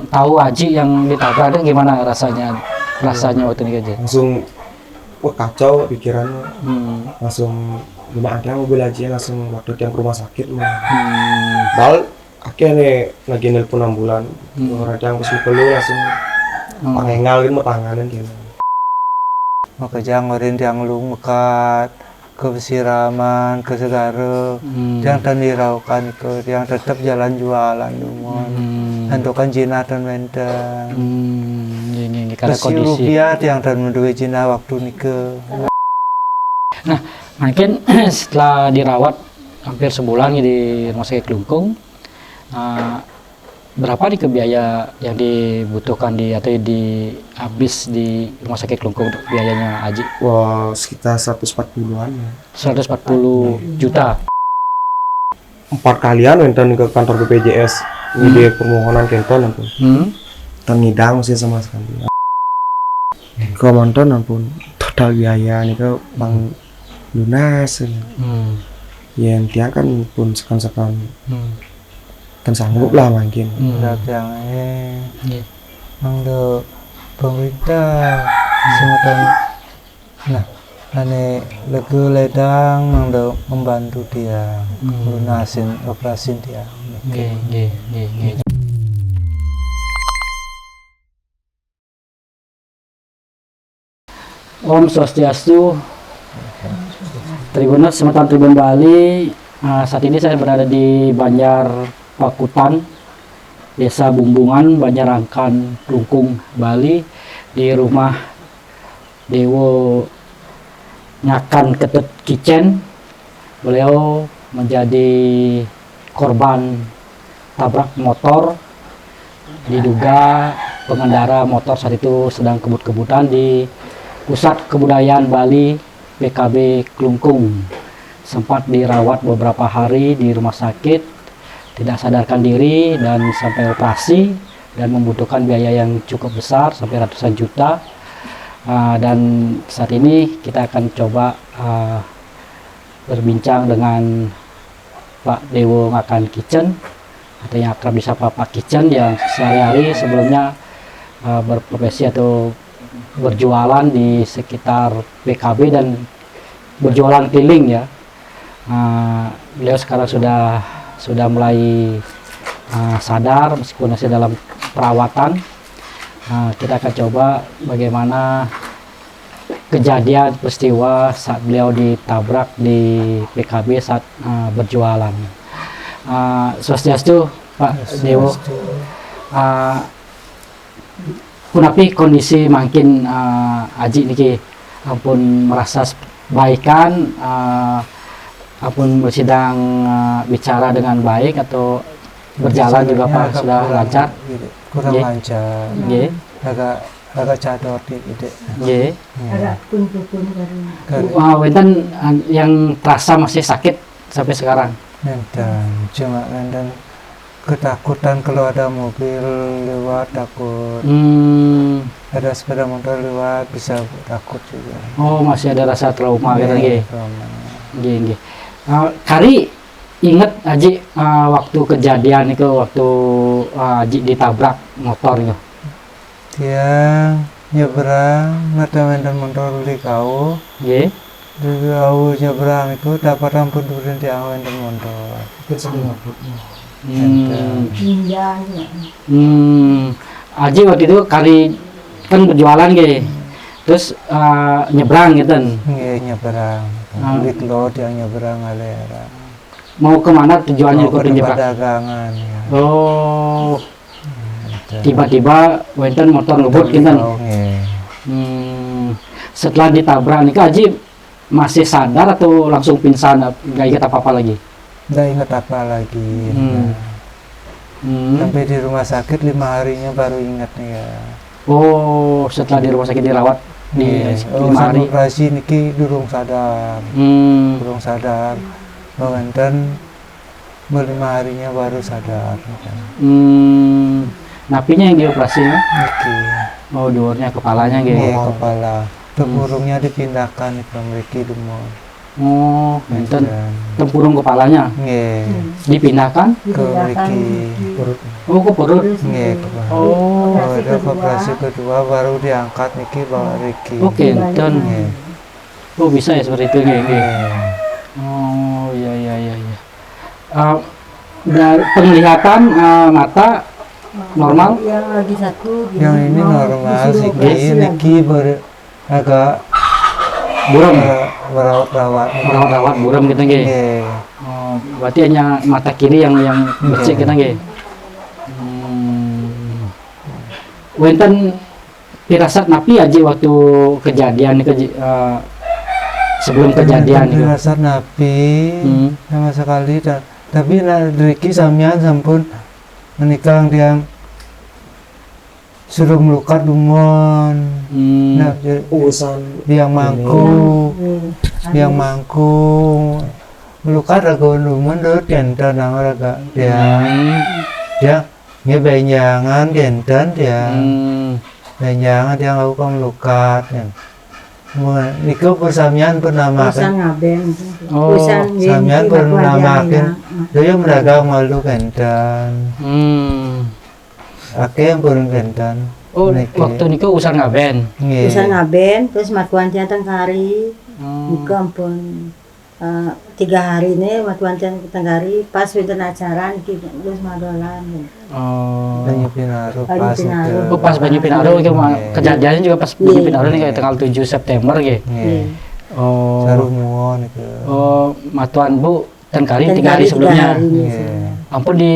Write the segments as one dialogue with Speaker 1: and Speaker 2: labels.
Speaker 1: tahu Aji yang ditabrak itu gimana rasanya waktu itu aja?
Speaker 2: Langsung wah kacau pikirannya. Langsung dimakan mobil Aji langsung waktu dia ke rumah sakit bal akhirnya lagi nelpon ambulan orang yang pas perlu langsung pangengalin mau tanganan gitu.
Speaker 3: Maka jangan yang lu mekat ke Pesiraman, ke Segara, yang dan diraukan ke, yang tetap jalan jualan lumon, hentukan Cina dan Wendang.
Speaker 1: Ini karena kondisi.
Speaker 3: Rupiah yang dan menduwe Cina waktu nikah.
Speaker 1: Nah, mungkin setelah dirawat hampir sebulan di rumah sakit Klungkung, berapa nih biaya yang dibutuhkan atau habis di rumah sakit Klungkung untuk biayanya Aji?
Speaker 2: Wah, sekitar 140-an ya.
Speaker 1: 140 juta.
Speaker 2: 4 kalian enten ke kantor BPJS ide permohonan kenton ampun. Ngidang sih sama sekali. Komandan ampun total biaya nih ke bang lunas. Ya tiang kan pun sekan kan sanggup lah mungkin.
Speaker 3: Yang mangdo pemerintah semacam nah ane legu ledang mangdo membantu dia lunasin operasi dia.
Speaker 1: Om Swastiastu, Tribuners Semeton Tribun Bali. Saat ini saya berada di Banjar Pakutan, Desa Bumbungan, Banjarangkan, Klungkung, Bali, di rumah Dewo Ngakan Ketut Kicen. Beliau menjadi korban tabrak motor, diduga pengendara motor saat itu sedang kebut-kebutan di Pusat Kebudayaan Bali PKB Klungkung. Sempat dirawat beberapa hari di rumah sakit, tidak sadarkan diri dan sampai operasi dan membutuhkan biaya yang cukup besar sampai ratusan juta. Dan saat ini kita akan coba berbincang dengan Pak Dewo Ngakan Kicen atau yang akrab disapa Pak Kicen, yang sehari-hari sebelumnya berprofesi atau berjualan di sekitar PKB dan berjualan keliling ya. Beliau sekarang sudah mulai sadar meskipun masih dalam perawatan. Kita akan coba bagaimana kejadian peristiwa saat beliau ditabrak di PKB saat berjualan. Swastiastu Pak Dewo. Kunapi kondisi makin Aji niki ampun merasa baikan, ampun sedang bicara dengan baik atau berjalan juga Pak sudah lancar?
Speaker 3: Kurang lancar. Agak cador gitu.
Speaker 4: Agak pun
Speaker 1: Wenten yang terasa masih sakit sampai sekarang?
Speaker 3: Dan cuma dan ketakutan kalau ada mobil lewat takut, ada sepeda motor lewat bisa takut juga.
Speaker 1: Oh, masih ada rasa trauma gitu nggih. Kari inget Aji waktu kejadian itu, waktu Aji ditabrak motor itu?
Speaker 3: Dia nyebrang dan motor di kau.
Speaker 1: Nggih.
Speaker 3: Di kau nyebrang itu dapat ampun turun di awal dan motor.
Speaker 1: Aji waktu itu kali kan berjualan gitu, terus nyebrang gitu.
Speaker 3: Nyebrang. Beli telur dia nyebrang alera.
Speaker 1: Mau kemana tujuannya ikut nyebrang?
Speaker 3: Dagangan. Ya.
Speaker 1: Oh. Tiba-tiba wenten motor ngebut gitu. Setelah ditabrak nih Aji masih sadar atau langsung pingsan, nggak ingat apa-apa lagi?
Speaker 3: Nggak ingat apa lagi. Sampai di rumah sakit 5 harinya baru ingat nih ya.
Speaker 1: Oh, setelah di rumah sakit dirawat di 5 hari.
Speaker 3: Operasi niki durung sadar. Durung sadar. Bahkan 5 harinya baru sadar.
Speaker 1: Napinya yang dioperasi ya?
Speaker 3: Niki.
Speaker 1: Oh, duurnya kepalanya gitu.
Speaker 3: Kepala. Tempurungnya dipindahkan ke mriki
Speaker 1: Oh, enten
Speaker 3: Dan
Speaker 1: tempurung kepalanya
Speaker 3: nggih
Speaker 1: dipindahkan.
Speaker 3: ke mriki.
Speaker 1: Oh, ke perut.
Speaker 3: Nggih,
Speaker 1: Oh,
Speaker 3: ada operasi kedua baru diangkat niki bawa Riki.
Speaker 1: oke, enten.
Speaker 3: Nggih.
Speaker 1: Oh, bisa ya seperti itu nggih. Nggih.
Speaker 3: Nggih.
Speaker 1: Oh, iya iya iya iya. Dari penglihatan mata normal.
Speaker 4: Yang lagi satu
Speaker 3: Yang ini normal sih, niki agak
Speaker 1: Buram.
Speaker 3: merawat-rawat.
Speaker 1: Merawat-rawat buram gitu nggih.
Speaker 3: Nggih.
Speaker 1: Oh, berarti hanya mata kiri yang becek kita nggih. Wenten pirasat napi aja waktu kejadian sebelum kejadian itu.
Speaker 3: Rasa napi sama sekali tapi Riki sampean sampun menikah yang suruh melukat dumon. Nah,
Speaker 2: urusan
Speaker 3: yang mangku melukat raga dumon do kenten nang raga dia ngebenyangan kenten dia benyangan dia lakukan melukat ya. Niku persamian pernah
Speaker 4: urusan
Speaker 3: makan.
Speaker 4: ngaben.
Speaker 1: Oh,
Speaker 3: Samian pernah makan. Dia meragam malu kenten. Ake yang pun kenten.
Speaker 1: Oh,
Speaker 3: Niki.
Speaker 1: waktu niku usah ngaben.
Speaker 3: Nggih.
Speaker 4: Urusan ngaben terus matuan tentang kari. Niku ampun 3 hari ini matuan tentang kari pas winten acara niki terus madolan.
Speaker 1: Oh.
Speaker 3: Banyu Pinaru
Speaker 4: Banyu
Speaker 3: pas
Speaker 4: Pinaru.
Speaker 3: itu.
Speaker 1: Oh, pas Banyu Pinaru itu kejadiannya juga pas Banyu
Speaker 4: Iya.
Speaker 1: Pinaru nih kayak tanggal 7 September gitu.
Speaker 3: Nggih.
Speaker 1: Oh.
Speaker 3: Sarumuon itu.
Speaker 1: Oh, matuan Bu Tengkari 3 hari
Speaker 4: Tengkari 3
Speaker 1: sebelumnya.
Speaker 4: hari ini.
Speaker 3: Nggih.
Speaker 1: Ampun di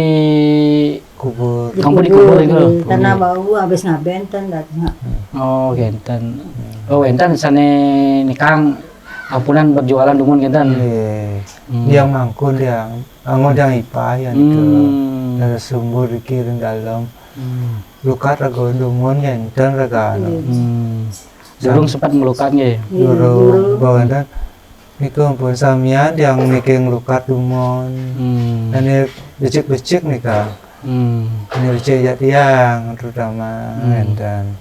Speaker 3: Kubur.
Speaker 1: Kamu dikubur itu?
Speaker 4: Karena bau habis ngaben ten datang.
Speaker 1: oh genten. Oh, enten sane nikang ampunan berjualan dumun genten.
Speaker 3: Nggih. Yang mangkun yang angon yang ipah yang itu. Ada sumber dikirim dalam. Lukat raga dumon kenten raga.
Speaker 1: Durung sempat melukat nggih.
Speaker 3: Durung bawanan niku ampun samian yang niking lukat dumon. Dan ini becik-becik nih kan. Ini becik ya tiang terutama dan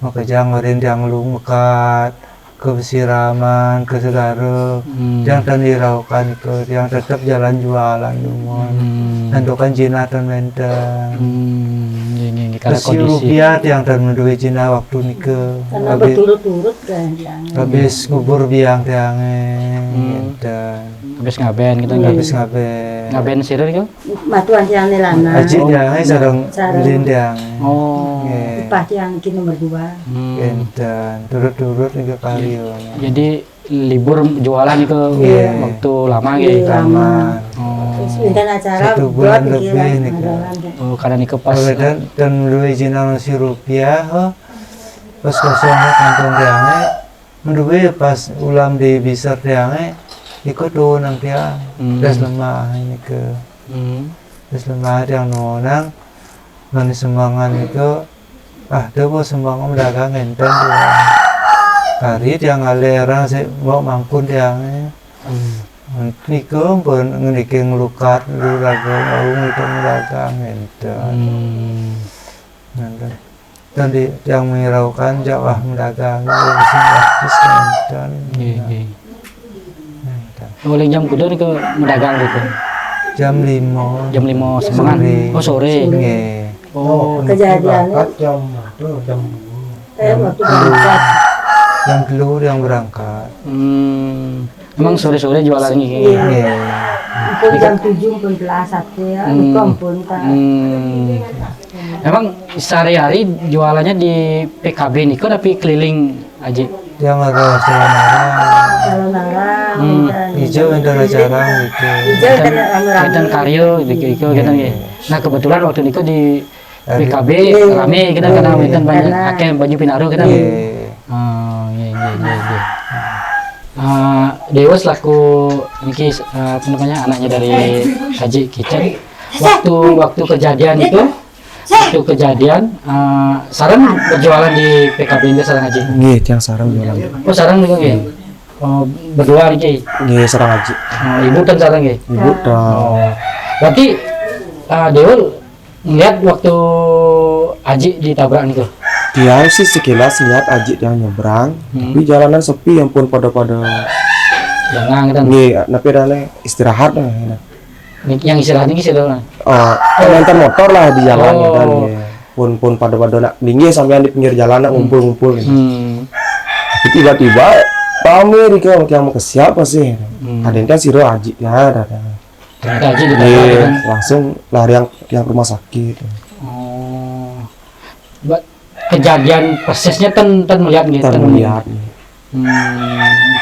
Speaker 3: makanya ngorin yang lukat kesiraman ke segara yang dan diraukan itu yang tetap jalan jualan dumon. Tentukan jina dan menteng.
Speaker 1: Ini karena
Speaker 3: Kesi
Speaker 1: kondisi.
Speaker 3: rupiah yang dan menduwe jina waktu niku.
Speaker 4: Karena berturut-turut kan yang.
Speaker 3: Habis kubur biang tiange dan
Speaker 1: Habis ngaben gitu nggih.
Speaker 3: habis ngaben.
Speaker 1: Ngaben sirah gitu.
Speaker 4: Matuan yang lana.
Speaker 3: Aji tiange sareng
Speaker 4: Sareng.
Speaker 3: lindang.
Speaker 1: Oh.
Speaker 3: Nggih.
Speaker 4: Ipah yang ki nomor 2.
Speaker 3: Dan turut-turut niku kali yo.
Speaker 1: Jadi libur jualan itu
Speaker 3: Iya.
Speaker 1: waktu lama gitu.
Speaker 3: Lama.
Speaker 4: Terus winten acara
Speaker 3: 1 bulan lebih niku.
Speaker 1: Oh, karena niku pas
Speaker 3: Dan menduwe jina si rupiah pas kosong kantong tiange menduwe pas ulam di bisar tiange iku tuh nang tiang. Terus lemah ini ke. Terus lemah yang nonang manis sembangan itu dia mau sembangan mendagang enten tuh kari yang alerang sih mau mangkun tiangnya niku pun ngeniking lukat lu raga mau itu mendagang enten dan yang menghiraukan jawah mendagang itu bisa gratis enten
Speaker 1: boleh jam kudu niku mendagang gitu.
Speaker 3: jam 5
Speaker 1: Jam 5 semangan. Oh, sore.
Speaker 3: nggih.
Speaker 1: Oh,
Speaker 4: Kejadiannya
Speaker 2: jam
Speaker 4: waktu berangkat
Speaker 3: Jam 2 yang berangkat.
Speaker 1: Emang sore-sore jualan gini.
Speaker 4: Iya.
Speaker 3: Nggih.
Speaker 4: pun jam 7 pun kelas 1 ya. Niku ampun ta.
Speaker 1: Emang sehari-hari jualannya di PKB niku tapi keliling aja.
Speaker 3: Yang ada salamara.
Speaker 4: Kalau narang
Speaker 3: Hijau ada acara gitu.
Speaker 4: hijau dan rame-rame.
Speaker 1: Kegiatan karyo gitu gitu gitu. Nah, kebetulan waktu niku di PKB rame kita karena wonten banyak akeh baju pinaru kita. Oh, iya. Dewa selaku niki apa namanya anaknya dari Haji Kicen. Waktu kejadian itu, sarang berjualan di PKB ini sarang Haji.
Speaker 2: Nggih, tiang sarang jualan.
Speaker 1: Oh, sarang niku nggih. Oh, berdua niki.
Speaker 2: Nggih, sarang Haji.
Speaker 1: Oh, ibu dan sarang nggih.
Speaker 2: Ibu dan
Speaker 1: Oh. Berarti Dewa ngeliat waktu Haji ditabrak niku.
Speaker 2: dia sih sekilas lihat Ajit yang nyebrang, tapi jalanan sepi yang pun pada
Speaker 1: jangan kita.
Speaker 2: Nggih, tapi ada istirahat nah.
Speaker 1: Yang istirahat ini sih dong.
Speaker 2: Nonton motor lah di jalan
Speaker 1: Oh.
Speaker 2: kan. Pun pada nak tinggi sampai di pinggir jalan nak ngumpul-ngumpul gitu. Tapi tiba-tiba rame di yang mau ke siapa sih? Ada yang kan siro Aji ya, ada.
Speaker 1: Ternyata aja di
Speaker 2: Iya,
Speaker 1: kan.
Speaker 2: langsung lari yang rumah sakit.
Speaker 1: Oh. Kejadian persisnya ten melihat gitu.
Speaker 2: Kita melihat.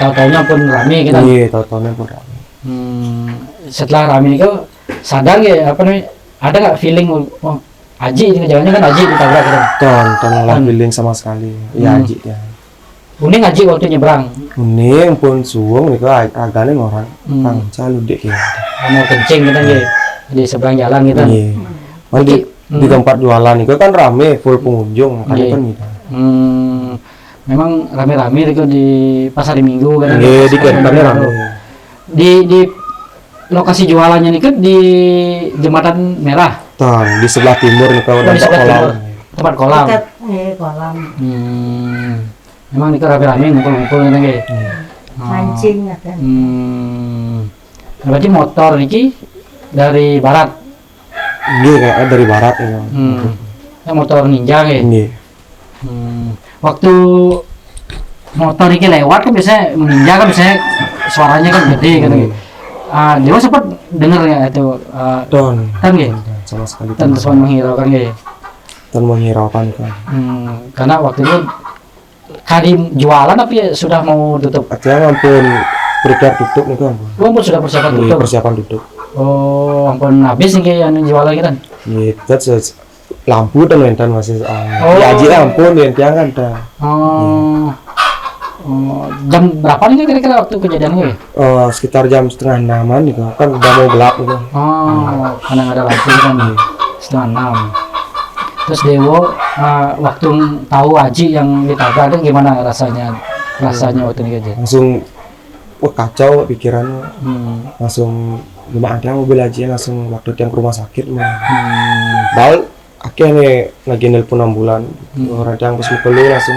Speaker 1: Tahu-tahunya pun rame kita.
Speaker 2: Iya, tahu-tahunya pun rame.
Speaker 1: Setelah rame itu sadar ya apa namanya? Ada nggak feeling Aji ini jangan kan Aji ditabrak gitu.
Speaker 2: Ton lah feeling sama sekali. Iya Aji ya.
Speaker 1: Uning Aji waktu nyebrang.
Speaker 2: Uning pun suwung itu agaknya orang kang calu dek ya.
Speaker 1: Mau kencing gitu gitu. Di seberang jalan gitu.
Speaker 2: Iya. Di tempat jualan itu kan rame full pengunjung makanya kan gitu.
Speaker 1: Memang rame-rame itu di pasar Minggu kan.
Speaker 2: Iya di kedepannya rame.
Speaker 1: Di lokasi jualannya nih kan di Jembatan Merah.
Speaker 2: Ton di sebelah timur nih kalau
Speaker 1: Di
Speaker 2: tempat
Speaker 1: sebelah
Speaker 2: kolam.
Speaker 1: timur. Tempat kolam.
Speaker 4: Dekat kolam.
Speaker 1: Memang itu rame-rame ngumpul-ngumpul gitu gitu.
Speaker 4: Mancing ada.
Speaker 1: Berarti motor ini dari barat.
Speaker 2: Iya kayaknya dari barat ya.
Speaker 1: Motor ninja ya.
Speaker 2: Iya.
Speaker 1: Waktu motor ini lewat kan biasanya ninja kan biasanya suaranya kan gede kan. Dia sempat dengar ya itu
Speaker 2: Ton
Speaker 1: kan gitu.
Speaker 2: sama sekali
Speaker 1: Dan terus menghiraukan gitu.
Speaker 2: ton menghiraukan kan.
Speaker 1: Karena waktu itu kali jualan tapi ya sudah mau tutup.
Speaker 2: Artinya ampun prepare tutup nih kan.
Speaker 1: Ampun sudah persiapan
Speaker 2: Iya,
Speaker 1: tutup.
Speaker 2: persiapan tutup.
Speaker 1: Oh, ampun habis nih kayak yang jualan gitu.
Speaker 2: Iya, terus lampu dan mentan masih
Speaker 1: Oh.
Speaker 2: ya aja ampun yang kan dah.
Speaker 1: Jam berapa nih kira-kira waktu kejadiannya?
Speaker 2: Sekitar jam 5:30 nih kan udah mau gelap gitu.
Speaker 1: Karena nggak ada lampu kan. 5:30. Terus Dewo waktu tahu Aji yang ditabrak itu gimana rasanya? Rasanya waktu ini aja.
Speaker 2: Langsung kacau pikiran. Langsung gimana ada mobil aja langsung waktu yang ke rumah sakit mah. Bal akhirnya lagi nelpon ambulan. Orang yang pas perlu langsung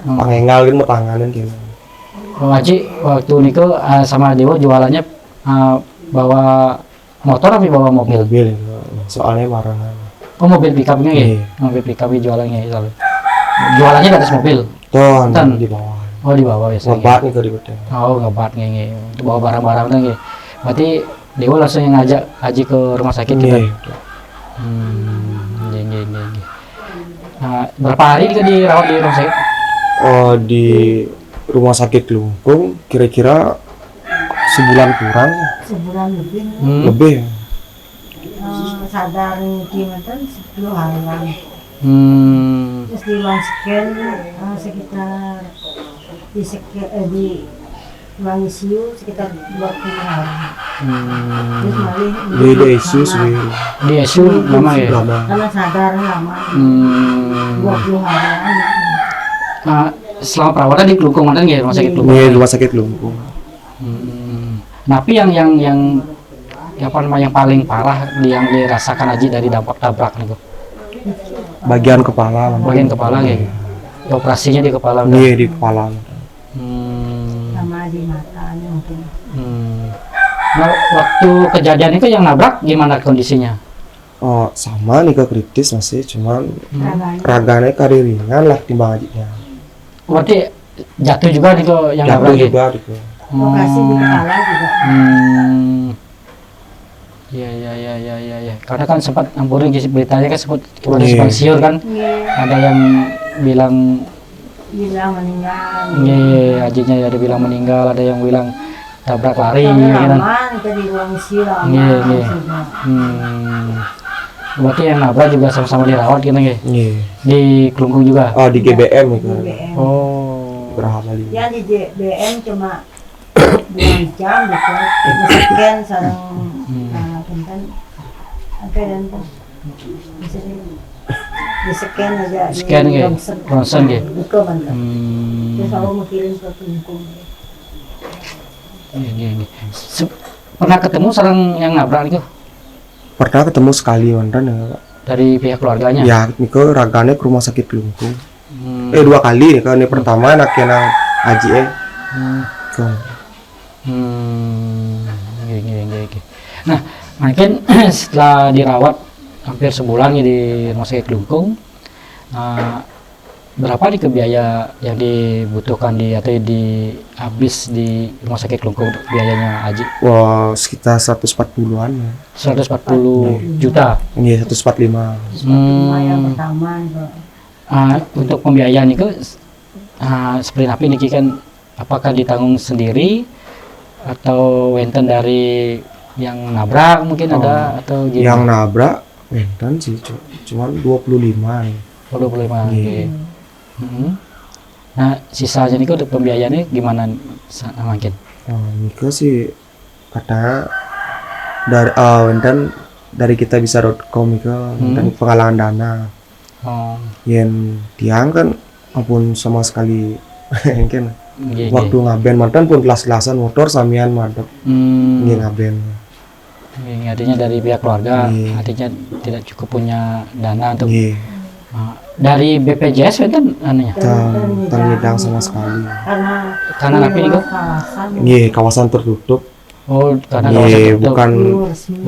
Speaker 2: pangengal gitu tanganan gitu.
Speaker 1: Aji waktu niku sama Dewo jualannya bawa motor tapi bawa mobil.
Speaker 2: Mobil gitu. Soalnya barengan.
Speaker 1: Mobil pickupnya ya? Mobil pick up jualannya ya. Jualannya di atas mobil.
Speaker 2: Ton
Speaker 1: Ton.
Speaker 2: di bawah.
Speaker 1: Oh di bawah biasanya.
Speaker 2: Ngebat nih ke di gudang.
Speaker 1: Oh ngebat nih. Bawa barang-barang tuh gitu. Berarti Dewo langsung yang ngajak Aji ke rumah sakit gitu.
Speaker 2: Iya.
Speaker 1: Berapa hari dia dirawat di rumah sakit?
Speaker 2: Di rumah sakit Lungkung kira-kira sebulan kurang
Speaker 4: Sebulan lebih.
Speaker 2: lebih.
Speaker 4: Sadar gimana 10 harian. Terus di ruang scan sekitar di ruang ICU sekitar 20 hari. Terus malih
Speaker 2: Di Yesus
Speaker 1: Di SU lama ya?
Speaker 2: lama.
Speaker 4: karena sadar lama 20 harian.
Speaker 1: Selama perawatan di Kelungkung mana ya rumah sakit Kelungkung?
Speaker 2: Di rumah sakit Lungkung.
Speaker 1: Tapi yang apa namanya yang paling parah yang dirasakan Aji dari dampak tabrak nih,
Speaker 2: Bagian kepala.
Speaker 1: bagian kepala ya? Operasinya di kepala udah.
Speaker 2: Iya di kepala.
Speaker 4: Sama di matanya mungkin.
Speaker 1: Nah, waktu kejadian itu yang nabrak gimana kondisinya?
Speaker 2: Sama nih ke kritis masih cuman
Speaker 4: Raganya
Speaker 2: raganya kari ringan lah timbang ajinya.
Speaker 1: Berarti jatuh juga nih kok yang
Speaker 2: Jatuh
Speaker 1: nabrak gitu?
Speaker 2: juga gitu.
Speaker 4: lokasi di kepala juga.
Speaker 1: Iya. Karena kan sempat ampurin beritanya kan sempat keluar
Speaker 2: Iya.
Speaker 1: simpang siur kan.
Speaker 4: Iya,
Speaker 1: Ada yang bilang
Speaker 4: bilang meninggal.
Speaker 1: iya, Ajinya ada bilang meninggal, ada yang bilang tabrak lari
Speaker 4: Karena
Speaker 1: gitu kan.
Speaker 4: aman ke di ruang ICU lama.
Speaker 1: Iya.
Speaker 4: sudah.
Speaker 1: Berarti yang nabrak juga sama-sama dirawat gitu ya.
Speaker 2: Iya.
Speaker 1: Di Kelungkung juga.
Speaker 2: Di GBM gitu.
Speaker 4: BBM.
Speaker 1: Oh.
Speaker 2: Berapa kali?
Speaker 4: Ya di BM cuma 2 jam gitu. Scan sareng punten. Oke dan bisa di scan aja.
Speaker 1: Scan ya. Ronsen ya.
Speaker 4: Buka banget. Terus aku mau kirim ke Kelungkung.
Speaker 1: Iya. Pernah ketemu sarang yang nabrak itu
Speaker 2: Pernah ketemu sekali mantan ya.
Speaker 1: dari pihak keluarganya?
Speaker 2: Ya, niko ragane ke rumah sakit Lungkung. 2 kali nih kan. Ini pertama anaknya nang Aji kan.
Speaker 1: Oke. Nah, mungkin setelah dirawat hampir sebulan di rumah sakit Kelungkung, berapa nih ke biaya yang dibutuhkan atau habis di rumah sakit Kelungkung untuk biayanya Aji?
Speaker 2: Wah, sekitar 140-an ya.
Speaker 1: 140 juta.
Speaker 2: Iya, 145.
Speaker 4: Yang pertama itu.
Speaker 1: Untuk pembiayaan itu seperti apa ini kan, apakah ditanggung sendiri atau wenten dari yang nabrak mungkin ada atau gimana?
Speaker 2: Yang nabrak wenten sih cuman 25 nih.
Speaker 1: 25.
Speaker 2: Iya.
Speaker 1: Nah, sisanya ini untuk pembiayaannya gimana mungkin?
Speaker 2: Niko sih katanya dari wenten dari kitabisa.com itu dan penggalangan dana. Yang tiang kan ampun sama sekali mungkin waktu ngaben mantan pun kelas-kelasan motor samian madep ngaben.
Speaker 1: Artinya dari pihak keluarga artinya tidak cukup punya dana untuk dari BPJS kan anunya
Speaker 2: ternyidang sama sekali
Speaker 4: Karena
Speaker 1: apa ini kok?
Speaker 2: Kawasan tertutup.
Speaker 1: Karena kawasan tertutup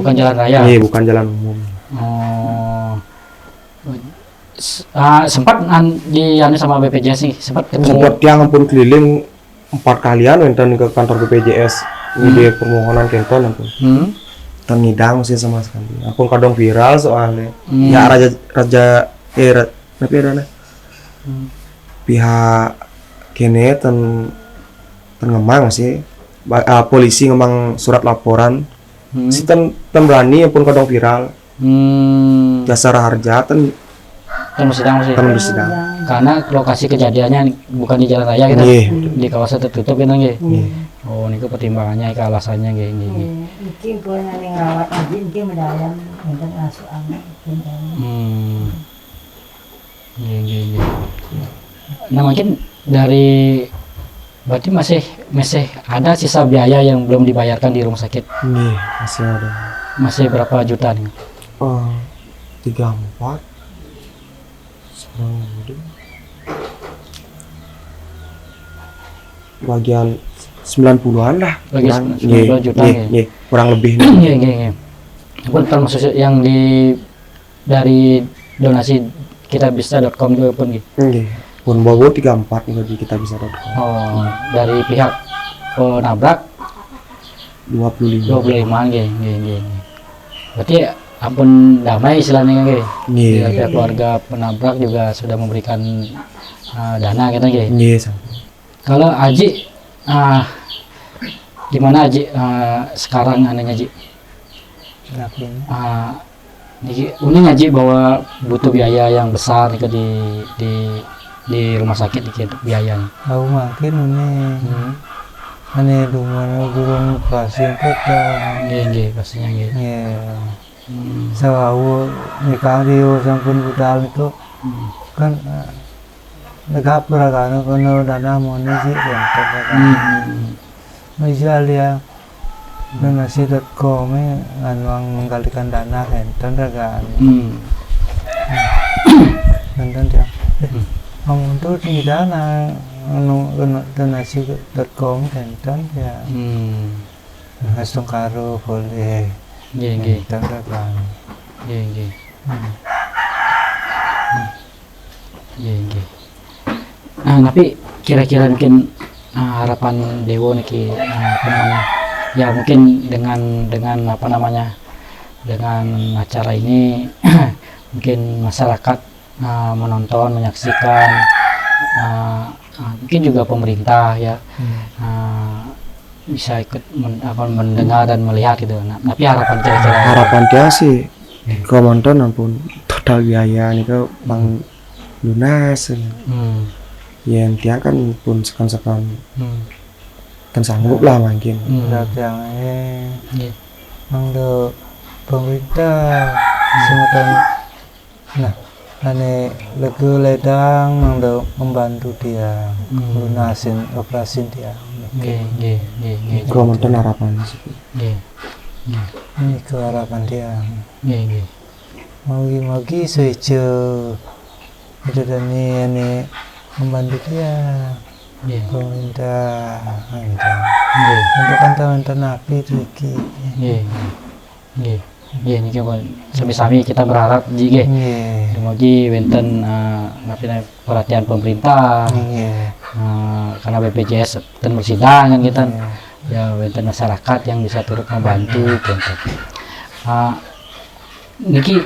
Speaker 2: bukan
Speaker 1: jalan raya.
Speaker 2: Bukan jalan umum.
Speaker 1: Sempat sama BPJS nih sempat
Speaker 2: yang ampun keliling 4 kalian wenten ke kantor BPJS di permohonan kenton ampun ternyidang sih sama sekali ampun kadang viral soalnya ya raja pihak kene ngemang sih polisi ngemang surat laporan si berani ampun kadang viral dasar harja
Speaker 1: bersidang karena lokasi kejadiannya bukan di jalan raya gitu, di kawasan tertutup gitu nggih. Ini pertimbangannya alasannya nggih.
Speaker 4: Mungkin pun yang rawat aja mungkin medayang untuk asuhan.
Speaker 1: Nggih. Nah, mungkin dari berarti masih ada sisa biaya yang belum dibayarkan di rumah sakit.
Speaker 2: Masih ada.
Speaker 1: Masih berapa juta nih?
Speaker 2: 34 bagian 90-an lah.
Speaker 1: Bagian 90 juta
Speaker 2: kurang lebih.
Speaker 1: Termasuk yang dari donasi kitabisa.com juga pun gitu.
Speaker 2: Pun bawa 34 juga di kitabisa.com.
Speaker 1: Dari pihak penabrak 25 nggih. Berarti ampun damai istilahnya nggih. Pihak keluarga penabrak juga sudah memberikan dana gitu nggih. Kalau Aji gimana Aji sekarang anunya Ji? Ini Aji bahwa butuh biaya yang besar nih di rumah sakit dikit biayanya.
Speaker 3: Makin ini dumana gurung pasien kita.
Speaker 1: Nggih pastinya nggih.
Speaker 3: Sawu nikah dia sampun budal itu kan negap beragam kono dana moni sih misal ya donasi.com anwang menggalikan dana enten ragaan enten dia untuk di dana donasi.com enten ya langsung karo boleh
Speaker 1: Nggih. Nah, tapi kira-kira mungkin harapan Dewo niki ya mungkin dengan apa namanya dengan acara ini mungkin masyarakat menonton menyaksikan mungkin juga pemerintah ya bisa ikut mendengar dan melihat gitu. Nah, tapi harapan
Speaker 2: dia sih komentar ampun total biaya nih ke bang lunas yang dia kan pun sekan kan sanggup lah mungkin
Speaker 3: yang mangdo pemerintah semacam ane legu ledang mangdo membantu dia lunasin operasi dia.
Speaker 2: Komentar harapan sih.
Speaker 3: Ini ke harapan dia. Magi saja itu dan ini membantu dia. Pemerintah
Speaker 1: Nggih.
Speaker 3: Untuk kan wonten api iki.
Speaker 1: Nggih. Nggih. Nggih niki pun sami-sami kita berharap nggih.
Speaker 3: Nggih.
Speaker 1: Mugi wonten ngapina perhatian pemerintah.
Speaker 3: Nggih.
Speaker 1: Karena BPJS dan bersidang kan kita ya wonten masyarakat yang bisa turut membantu gitu. Niki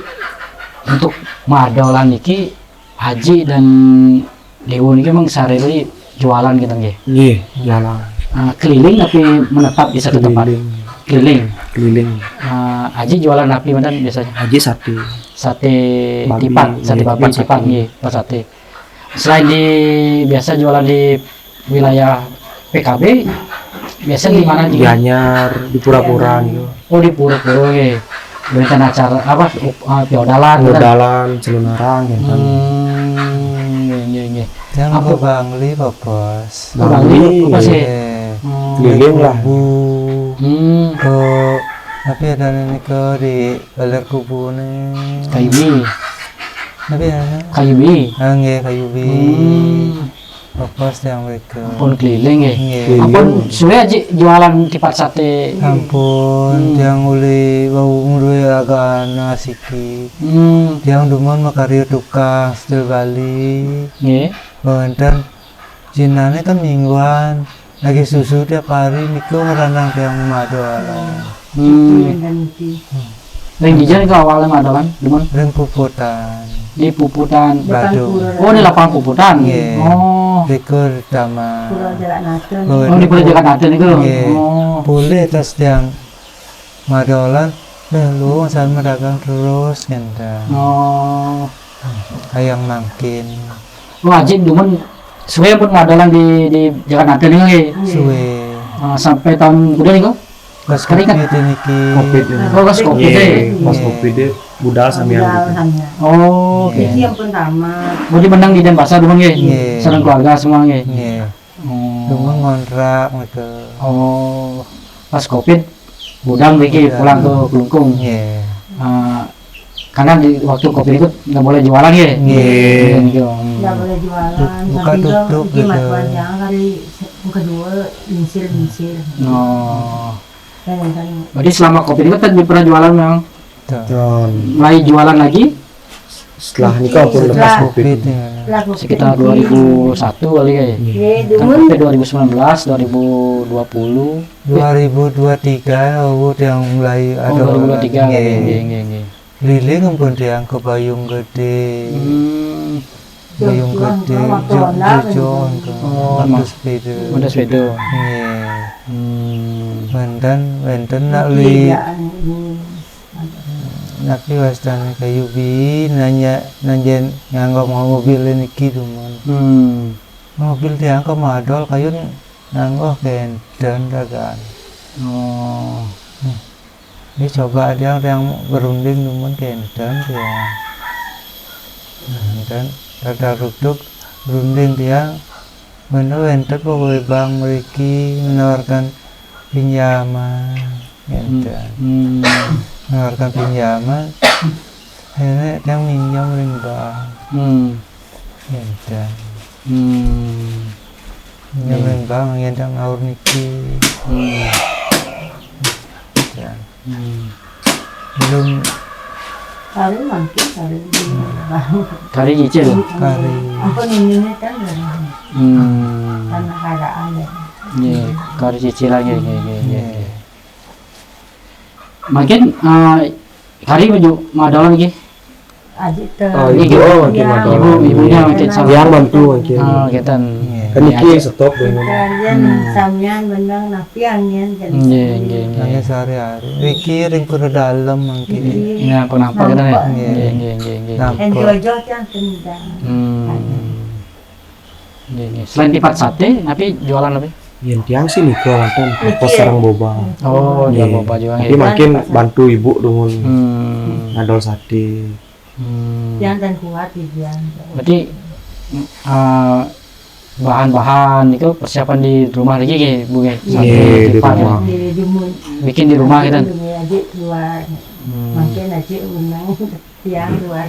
Speaker 1: untuk madolan niki Haji dan Dewo niki memang sehari-hari jualan gitu nggih.
Speaker 2: Nggih, jalan.
Speaker 1: Keliling tapi menetap di satu tempat. Keliling. Haji jualan api mana biasanya?
Speaker 2: Haji sate.
Speaker 1: Sate
Speaker 2: Babi,
Speaker 1: tipat, sate
Speaker 2: iya,
Speaker 1: babat
Speaker 2: sate.
Speaker 1: tipat nggih, pas sate. Selain di biasa jualan di wilayah PKB, biasa di mana
Speaker 2: Di
Speaker 1: juga?
Speaker 2: Anyar, di Pura-Pura gitu.
Speaker 1: Oh di Pura-Pura nggih. Berikan acara apa? Piodalan. gitu.
Speaker 2: Modalan, celunarang gitu kan.
Speaker 1: Nggih, nggih.
Speaker 3: Jangan
Speaker 1: Apa?
Speaker 3: ke Bangli, Pak Bos.
Speaker 1: Oh, Bangli, apa sih?
Speaker 2: Keliling lah.
Speaker 3: Ke tapi ada ini ke di Baler Kubu nih.
Speaker 1: Kayubi,
Speaker 3: Tapi ada
Speaker 1: Kayubi.
Speaker 3: nggih kayu bi. Pak Bos yang mereka.
Speaker 1: Pun keliling nggih.
Speaker 3: Nggih.
Speaker 1: Ampun suwe Haji jualan tipat sate.
Speaker 3: Ampun, yang uli bau mudui agak nasiki. Yang duman makarya tukang stil Bali.
Speaker 1: Nggih.
Speaker 3: Banten jinane kan mingguan. Lagi susu tiap hari niku ngeranang yang madoalan.
Speaker 4: Dan iki.
Speaker 1: Ring dijan ke awalnya madalan, demen
Speaker 3: Ring puputan.
Speaker 1: di puputan.
Speaker 3: Badung.
Speaker 1: Oh di lapangan puputan.
Speaker 3: Nggih.
Speaker 1: Oh.
Speaker 3: Rikur dama.
Speaker 4: Pulau Jalan Natun.
Speaker 1: Oh di Pulau Jakarta itu.
Speaker 3: Nggih.
Speaker 1: Oh.
Speaker 3: Boleh tas yang madolan. Lu san dagang terus ngenda.
Speaker 1: Oh.
Speaker 3: Hayang mangkin.
Speaker 1: Oh Haji demen suwe pun madalan di Jakarta ini nggih.
Speaker 3: Suwe.
Speaker 1: Sampai tahun udah nih kok.
Speaker 3: Pas
Speaker 1: Sekali kan?
Speaker 3: covid niki.
Speaker 2: Covid ini.
Speaker 1: Oh pas Covid
Speaker 2: Iya,
Speaker 1: deh.
Speaker 2: pas Covid deh budal sampean gitu.
Speaker 4: Alhamdulillah.
Speaker 1: Oh oke.
Speaker 4: Iki yang pun tamat.
Speaker 1: Mau menang di Denpasar demen nggih.
Speaker 3: Nggih.
Speaker 1: Sareng keluarga semua nggih.
Speaker 3: Nggih.
Speaker 1: Oh.
Speaker 3: Cuma ngontrak mereka.
Speaker 1: Oh, pas Covid, budang Vicky
Speaker 3: Budang.
Speaker 1: pulang ke Kelungkung.
Speaker 3: Nggih.
Speaker 1: Karena di waktu Covid itu nggak boleh jualan ya.
Speaker 3: Nggih.
Speaker 1: Gitu.
Speaker 4: Nggak boleh jualan.
Speaker 3: Buka
Speaker 4: Sampai
Speaker 3: tutup
Speaker 4: iki
Speaker 3: gitu.
Speaker 4: matuan yang kali kedua mincil.
Speaker 1: Oh,
Speaker 4: Dan kan
Speaker 1: berarti selama Covid itu tadi pernah jualan memang.
Speaker 3: Tuh.
Speaker 2: Dan
Speaker 1: Mulai jualan lagi
Speaker 2: setelah nikah pun lepas
Speaker 4: Setelah
Speaker 2: Covid.
Speaker 3: Covid ya.
Speaker 4: laku
Speaker 1: sekitar 2001 kali ya.
Speaker 4: Ye,
Speaker 1: Kan
Speaker 4: dumun
Speaker 1: sampai 2019, 2020.
Speaker 3: 2023 awut yang mulai
Speaker 1: Oh,
Speaker 3: ada
Speaker 1: 2023 kali.
Speaker 3: Nggih.
Speaker 1: Nggih.
Speaker 3: Liling ampun yang ke Bayung Gede. Bayung Gede, Jojon ke
Speaker 1: Oh,
Speaker 3: Waktu sepeda.
Speaker 1: Udah sepeda.
Speaker 3: Nggih. Wenten nak li napi wastane kayu bi nanya nganggok mobil niki duman. Mobil diangkut madol kayu nanggoh kenten dagan.
Speaker 1: Oh.
Speaker 3: Ini coba dia yang berunding duman kenten dia. Dan ada ruduk berunding dia menurut pokoknya bang meriki menawarkan pinjaman kenten. Menawarkan pinjaman akhirnya yang minjam ring bang kenten. Minjam ring bang yang ngawur niki. Ya. Belum
Speaker 4: kali makin kali
Speaker 1: Kari cicil.
Speaker 3: kali
Speaker 4: ampun ini kan karena keadaan ya.
Speaker 1: Iya, kari cicilan ya.
Speaker 3: ya.
Speaker 1: Makin kari baju madalan lagi.
Speaker 4: Aji
Speaker 2: Oh, ibu, oh, makin madolan.
Speaker 1: Ibunya makin sama.
Speaker 2: Yang bantu makin.
Speaker 1: Gitu.
Speaker 2: Kan iki stop dengan.
Speaker 4: Kalian sampean benang napian yen jadi.
Speaker 1: Iya.
Speaker 3: Hanya sehari-hari Riki ring kuda dalam mungkin
Speaker 1: Ya, kenapa kita nih?
Speaker 3: Iya.
Speaker 1: Iya.
Speaker 3: nampak
Speaker 4: Enjoy yang tendang.
Speaker 1: Iya. Selain tipat sate, tapi jualan apa?
Speaker 2: Yang tiang sih nikah mantan pos sarang boba.
Speaker 1: Oh,
Speaker 2: Iya.
Speaker 1: jual boba juga.
Speaker 2: Tapi makin bantu ibu dengan ngadol sate.
Speaker 4: Yang dan kuat dia.
Speaker 1: Berarti bahan-bahan itu persiapan di rumah lagi ya, Bu ya? Sate,
Speaker 2: Iya, di
Speaker 1: tipat,
Speaker 2: rumah.
Speaker 4: Di mun.
Speaker 1: Bikin di rumah kita.
Speaker 4: Aji keluar. Makin aji benang tiang luar.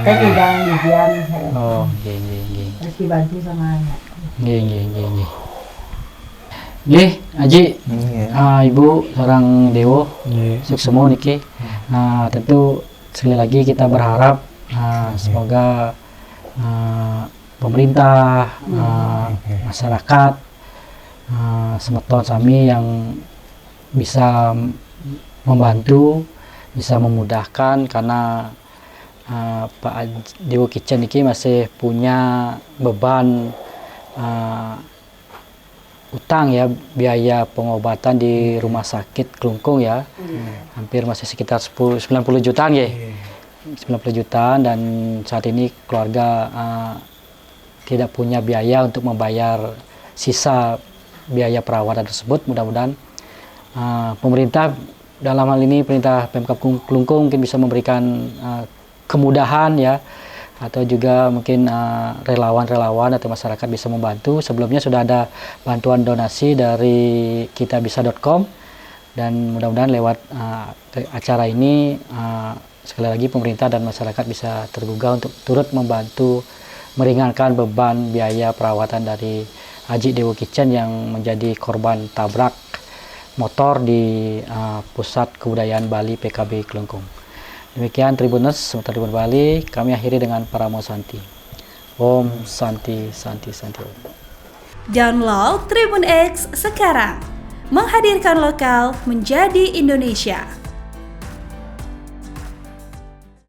Speaker 4: Kan tidak di diam saya.
Speaker 1: Oh, iya.
Speaker 4: Harus dibantu sama anak.
Speaker 1: Iya. Nggih, Aji,
Speaker 3: Iya.
Speaker 1: Ibu seorang Dewo,
Speaker 2: Nggih.
Speaker 1: suksemo niki. Tentu sekali lagi kita berharap semoga pemerintah, masyarakat, semeton sami yang bisa membantu, bisa memudahkan karena Pak Dewo Kitchen ini masih punya beban utang ya, biaya pengobatan di rumah sakit Klungkung ya, hampir masih sekitar 90 jutaan ya, 90 jutaan, dan saat ini keluarga tidak punya biaya untuk membayar sisa biaya perawatan tersebut. Mudah-mudahan pemerintah, dalam hal ini pemerintah Pemkab Klungkung mungkin bisa memberikan kemudahan ya, atau juga mungkin relawan-relawan atau masyarakat bisa membantu. Sebelumnya sudah ada bantuan donasi dari kitabisa.com, dan mudah-mudahan lewat acara ini sekali lagi pemerintah dan masyarakat bisa tergugah untuk turut membantu meringankan beban biaya perawatan dari Aji Dewo Kitchen yang menjadi korban tabrak motor di Pusat Kebudayaan Bali PKB Klungkung. Demikian Tribuners, seputar Tribun Bali, kami akhiri dengan Paramo Santi. Om Santi, Santi, Santi Om.
Speaker 5: Download Tribun X sekarang, menghadirkan lokal menjadi Indonesia.